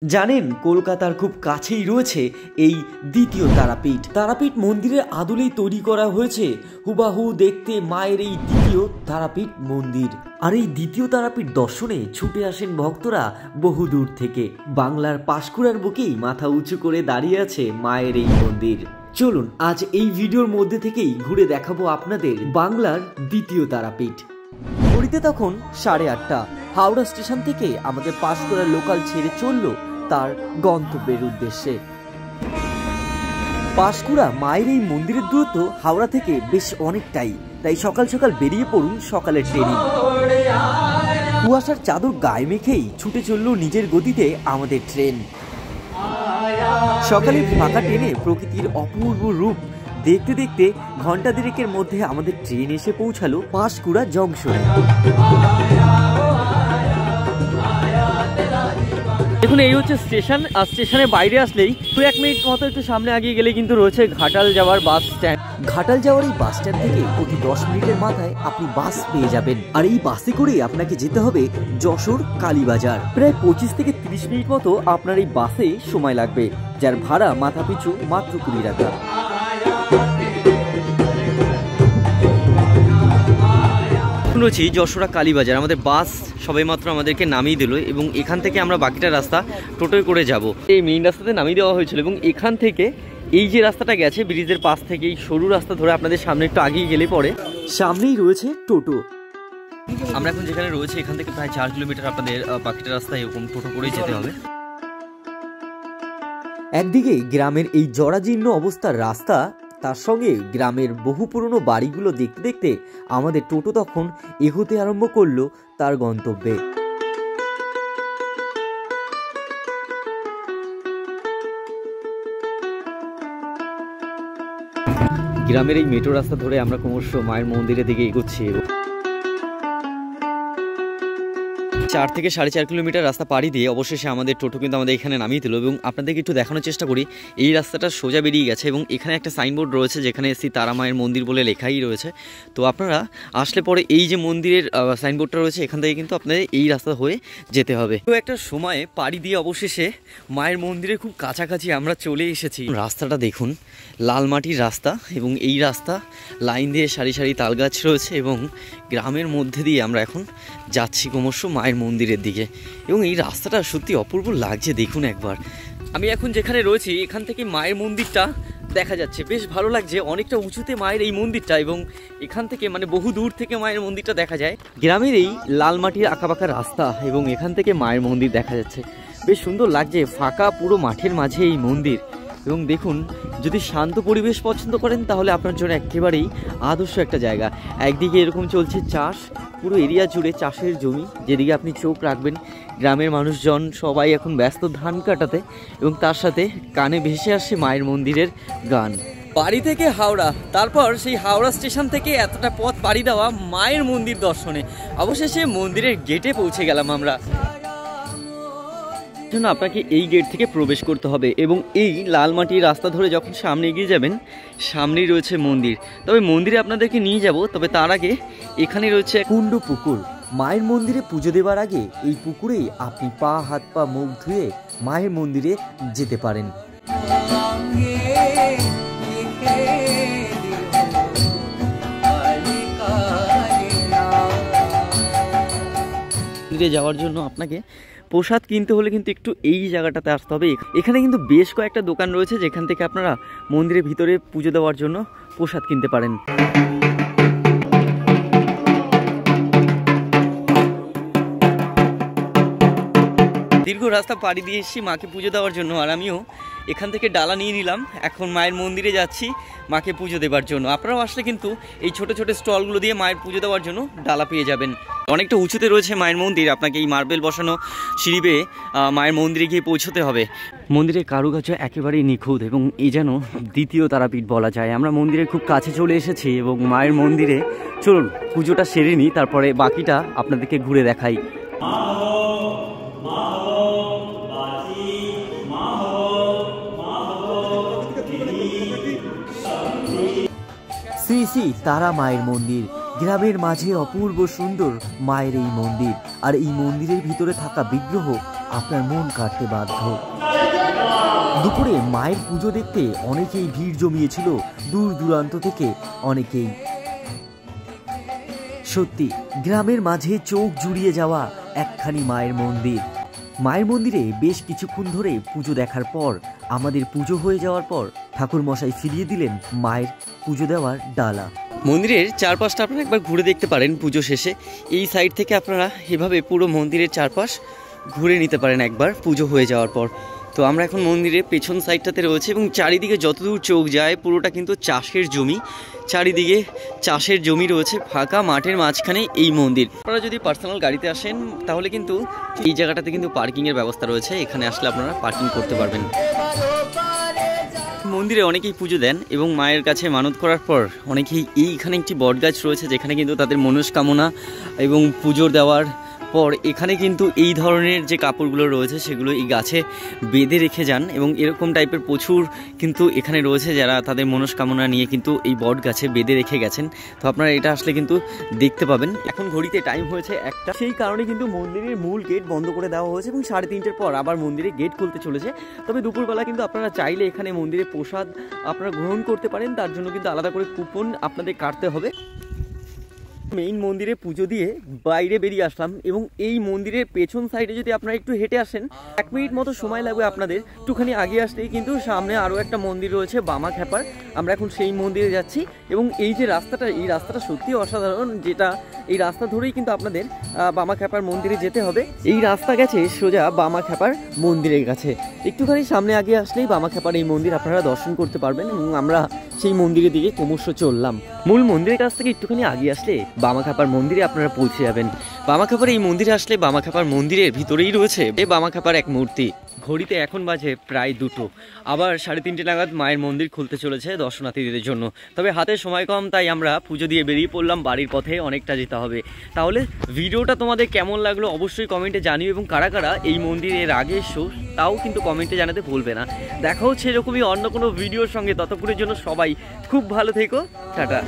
জানেন কলকাতার খুব কাছেই রয়েছে এই দ্বিতীয় তারাপীঠ। তারাপীঠ মন্দিরের আদলেই তৈরি করা হয়েছে হুবাহু দেখতে মায়ের এই দ্বিতীয় তারাপীঠ মন্দির। আর এই দ্বিতীয় তারাপীঠ দর্শনে ছুটে আসেন ভক্তরা বহু দূর থেকে। বাংলার পাঁশকুড়ার বুকেই মাথা উঁচু করে দাঁড়িয়ে আছে মায়ের এই মন্দির। চলুন আজ এই ভিডিওর মধ্যে থেকেই ঘুরে দেখাবো আপনাদের বাংলার দ্বিতীয় তারাপীঠ। ঘড়িতে তখন 8:30। হাওড়া স্টেশন থেকে আমাদের পাঁশকুড়ার লোকাল ছেড়ে চলল তার গন্তব্যের উদ্দেশ্যে। পাঁশকুড়া মায়ের এই মন্দিরের দূরত্ব হাওড়া থেকে বেশ অনেকটাই, তাই সকাল সকাল বেরিয়ে পড়ুন সকালের ট্রেনে। কুয়াশার চাদর গায়ে মেখেই ছুটে চলল নিজের গতিতে আমাদের ট্রেন। সকালে ফাঁকা ট্রেনে প্রকৃতির অপূর্ব রূপ দেখতে দেখতে ঘন্টা দেড়েকের মধ্যে আমাদের ট্রেন এসে পৌঁছালো পাঁশকুড়া জংশনে। দেখুন এই হচ্ছে স্টেশন, আর স্টেশনের বাইরে আসলেই 1 মিনিট মতো একটু সামনে আগিয়ে গেলে কিন্তু রয়েছে ঘাটাল যাওয়ার বাস স্ট্যান্ড। ঘাটাল যাওয়ার এই বাস স্ট্যান্ড থেকে প্রতি 10 মিনিটের মাথায় আপনি বাস পেয়ে যাবেন। আর এই বাসে করে আপনাকে যেতে হবে যশোর কালীবাজার। প্রায় 25 থেকে 30 মিনিট মতো আপনার এই বাসে সময় লাগবে, যার ভাড়া মাথা পিছু মাত্র 20 টাকা। শুনেছি যশোরা কালীবাজার আমাদের বাস সবাই মাত্র আমাদেরকে নামিয়ে দিল এবং এখান থেকে আমরা বাকিটা রাস্তা টোটোয় করে যাব। এই মেইন রাস্তাতে নামিয়ে দেওয়া হয়েছিল এবং এখান থেকে এই যে রাস্তাটা গেছে ব্রিজের পাশ থেকে এই সরু রাস্তা ধরে আপনাদের সামনে একটু আগিয়ে গেলে পরে সামনেই রয়েছে টোটো। আমরা এখন যেখানে রয়েছে এখান থেকে প্রায় 4 কিলোমিটার আপনাদের বাকিটা রাস্তায় এরকম টোটো করেই যেতে হবে। একদিকে গ্রামের এই জরাজীর্ণ অবস্থার রাস্তা, তার সঙ্গে গ্রামের বহু পুরনো বাড়িগুলো দেখতে দেখতে আমাদের টোটো তখন এগোতে আরম্ভ করলো তার গন্তব্যে। গ্রামের এই মেট্রো রাস্তা ধরে আমরা ক্রমশ মায়ের মন্দিরের দিকে এগোচ্ছি। 4 থেকে 4.5 কিলোমিটার রাস্তা পাড়ি দিয়ে অবশেষে আমাদের টোটো কিন্তু আমাদের এখানে নামিয়ে দিল এবং আপনাদেরকে একটু দেখানোর চেষ্টা করি। এই রাস্তাটা সোজা বেরিয়ে গেছে এবং এখানে একটা সাইনবোর্ড রয়েছে যেখানে শ্রী তারা মায়ের মন্দির বলে লেখাই রয়েছে। তো আপনারা আসলে পরে এই যে মন্দিরের সাইনবোর্ডটা রয়েছে এখান থেকে কিন্তু আপনাদের এই রাস্তা হয়ে যেতে হবে। তো একটা সময়ে পাড়ি দিয়ে অবশেষে মায়ের মন্দিরের খুব কাছাকাছি আমরা চলে এসেছি। রাস্তাটা দেখুন, লাল মাটির রাস্তা এবং এই রাস্তা লাইন দিয়ে সারি সারি তাল গাছ রয়েছে এবং গ্রামের মধ্যে দিয়ে আমরা এখন যাচ্ছি ক্রমশ মায়ের মন্দিরের দিকে এবং এই রাস্তাটা সত্যি অপূর্ব লাগছে। দেখুন একবার, আমি এখন যেখানে রয়েছি এখান থেকে মায়ের মন্দিরটা দেখা যাচ্ছে, বেশ ভালো লাগছে। অনেকটা উঁচুতে মায়ের এই মন্দিরটা এবং এখান থেকে মানে বহু দূর থেকে মায়ের মন্দিরটা দেখা যায়। গ্রামের এই লাল মাটির আঁকাবাঁকা রাস্তা এবং এখান থেকে মায়ের মন্দির দেখা যাচ্ছে, বেশ সুন্দর লাগছে। ফাঁকা পুরো মাঠের মাঝে এই মন্দির এবং দেখুন, যদি শান্ত পরিবেশ পছন্দ করেন তাহলে আপনার জন্য একেবারেই আদর্শ একটা জায়গা। একদিকে এরকম চলছে চাষ, পুরো এরিয়া জুড়ে চাষের জমি, যেদিকে আপনি চোখ রাখবেন গ্রামের মানুষজন সবাই এখন ব্যস্ত ধান কাটাতে এবং তার সাথে কানে ভেসে আসছে মায়ের মন্দিরের গান। বাড়ি থেকে হাওড়া, তারপর সেই হাওড়া স্টেশন থেকে এতটা পথ পাড়ি দেওয়া মায়ের মন্দির দর্শনে অবশেষে মন্দিরের গেটে পৌঁছে গেলাম আমরা। জন্য আপনাকে এই গেট থেকে প্রবেশ করতে হবে এবং এই লাল মাটির রাস্তা ধরে যখন সামনে এগিয়ে যাবেন সামনেই রয়েছে মন্দির। তবে মন্দিরে আপনাদেরকে নিয়ে যাব, তবে তার আগে এখানে রয়েছে কুণ্ড পুকুর। মায়ের মন্দিরে পুজো দেওয়ার আগে এই পুকুরেই আপনি পা হাত পা মুখ ধুয়ে মায়ের মন্দিরে যেতে পারেন। মন্দিরে যাওয়ার জন্য আপনাকে প্রসাদ কিনতে হলে কিন্তু একটু এই জায়গাটাতে আসতে হবে। এখানে কিন্তু বেশ কয়েকটা দোকান রয়েছে যেখান থেকে আপনারা মন্দিরের ভিতরে পুজো দেওয়ার জন্য প্রসাদ কিনতে পারেন। দীর্ঘ রাস্তা পাড়ি দিয়ে এসেছি মাকে পুজো দেওয়ার জন্য, আর আমিও এখান থেকে ডালা নিয়ে নিলাম। এখন মায়ের মন্দিরে যাচ্ছি মাকে পুজো দেওয়ার জন্য। আপনারাও আসলে কিন্তু এই ছোট ছোট স্টলগুলো দিয়ে মায়ের পুজো দেওয়ার জন্য ডালা পেয়ে যাবেন। অনেকটা উঁচুতে রয়েছে মায়ের মন্দির, আপনাকে এই মার্বেল বসানো সিঁড়ি বেয়ে মায়ের মন্দিরে গিয়ে পৌঁছতে হবে। মন্দিরের কারুকার্য একেবারেই নিখুঁত এবং এই যেন দ্বিতীয় তারাপীঠ বলা যায়। আমরা মন্দিরের খুব কাছে চলে এসেছি এবং মায়ের মন্দিরে চলুন পুজোটা সেরে নিই, তারপরে বাকিটা আপনাদেরকে ঘুরে দেখাই। শ্রী শ্রী তারা মায়ের মন্দির। গ্রামের মাঝে অপূর্ব সুন্দর মায়ের এই মন্দির, আর এই মন্দিরের ভিতরে থাকা বিগ্রহ আপনার মন কাটতে বাধ্য। দুপুরে মায়ের পুজো দেখতে অনেকেই ভিড় জমিয়েছিল, দূর দূরান্ত থেকে অনেকেই। সত্যি গ্রামের মাঝে চোখ জুড়িয়ে যাওয়া একখানি মায়ের মন্দির। মায়ের মন্দিরে বেশ কিছুক্ষণ ধরে পুজো দেখার পর আমাদের পুজো হয়ে যাওয়ার পর ঠাকুর মশাই ফিরিয়ে দিলেন মায়ের পুজো দেওয়ার ডালা। মন্দিরের চারপাশটা আপনারা একবার ঘুরে দেখতে পারেন পুজো শেষে। এই সাইড থেকে আপনারা এভাবে পুরো মন্দিরের চারপাশ ঘুরে নিতে পারেন একবার পুজো হয়ে যাওয়ার পর। তো আমরা এখন মন্দিরের পেছন সাইডটাতে রয়েছে এবং চারিদিকে যতদূর চোখ যায় পুরোটা কিন্তু চাষের জমি। চারিদিকে চাষের জমি রয়েছে, ফাঁকা মাঠের মাঝখানে এই মন্দির। আপনারা যদি পার্সোনাল গাড়িতে আসেন তাহলে কিন্তু এই জায়গাটাতে কিন্তু পার্কিংয়ের ব্যবস্থা রয়েছে, এখানে আসলে আপনারা পার্কিং করতে পারবেন। মন্দিরে অনেকেই পুজো দেন এবং মায়ের কাছে মানত করার পর অনেকেই এইখানে একটি বটগাছ রয়েছে যেখানে কিন্তু তাদের মনস্কামনা এবং পুজো দেওয়ার পর এখানে কিন্তু এই ধরনের যে কাপড়গুলো রয়েছে সেগুলো এই গাছে বেঁধে রেখে যান এবং এরকম টাইপের প্রচুর কিন্তু এখানে রয়েছে যারা তাদের মনস্কামনা নিয়ে কিন্তু এই বট গাছে বেঁধে রেখে গেছেন। তো আপনারা এটা আসলে কিন্তু দেখতে পাবেন। এখন ঘড়িতে টাইম হয়েছে 1টা, সেই কারণে কিন্তু মন্দিরের মূল গেট বন্ধ করে দেওয়া হয়েছে এবং 3:30-এর পর আবার মন্দিরে গেট খুলতে চলেছে। তবে দুপুরবেলা কিন্তু আপনারা চাইলে এখানে মন্দিরে প্রসাদ আপনারা গ্রহণ করতে পারেন, তার জন্য কিন্তু আলাদা করে কুপন আপনাদের কাটতে হবে। মেইন মন্দিরে পুজো দিয়ে বাইরে বেরিয়ে আসলাম এবং এই মন্দিরের পেছন সাইডে যদি আপনারা একটু হেঁটে আসেন 1 মিনিট মতো সময় লাগবে আপনাদের। একটুখানি আগে আসলেই কিন্তু সামনে আরও একটা মন্দির রয়েছে বামাখ্যাপার, আমরা এখন সেই মন্দিরে যাচ্ছি। এবং এই যে রাস্তাটা, এই রাস্তাটা সত্যি অসাধারণ, যেটা এই রাস্তা ধরেই কিন্তু আপনাদের বামাখ্যাপার মন্দিরে যেতে হবে। এই রাস্তা গেছে সোজা বামাখ্যাপার মন্দিরের কাছে। একটুখানি সামনে আগে আসলেই বামাখ্যাপার এই মন্দির আপনারা দর্শন করতে পারবেন এবং আমরা সেই মন্দিরের দিকে ক্রমশ চললাম। মূল মন্দিরের কাছ থেকে একটুখানি আগে আসলে বামাখ্যাপার মন্দিরে আপনারা পৌঁছে যাবেন। বামাখ্যাপার এই মন্দিরে আসলে বামাখ্যাপার মন্দিরের ভিতরেই রয়েছে বামাখ্যাপার এক মূর্তি। ঘড়িতে এখন বাজে প্রায় 2টো, আবার 3:30 নাগাদ মায়ের মন্দির খুলতে চলেছে দর্শনার্থীদের জন্য। তবে হাতে সময় কম, তাই আমরা পুজো দিয়ে বেরিয়ে পড়লাম, বাড়ির পথে অনেকটা যেতে হবে। তাহলে ভিডিওটা তোমাদের কেমন লাগলো অবশ্যই কমেন্টে জানিও এবং কারা কারা এই মন্দিরের আগে এসো তাও কিন্তু কমেন্টে জানাতে ভুলবে না। দেখা হচ্ছে এরকমই অন্য কোনো ভিডিওর সঙ্গে, ততক্ষণের জন্য সবাই খুব ভালো থেকো, টাটা।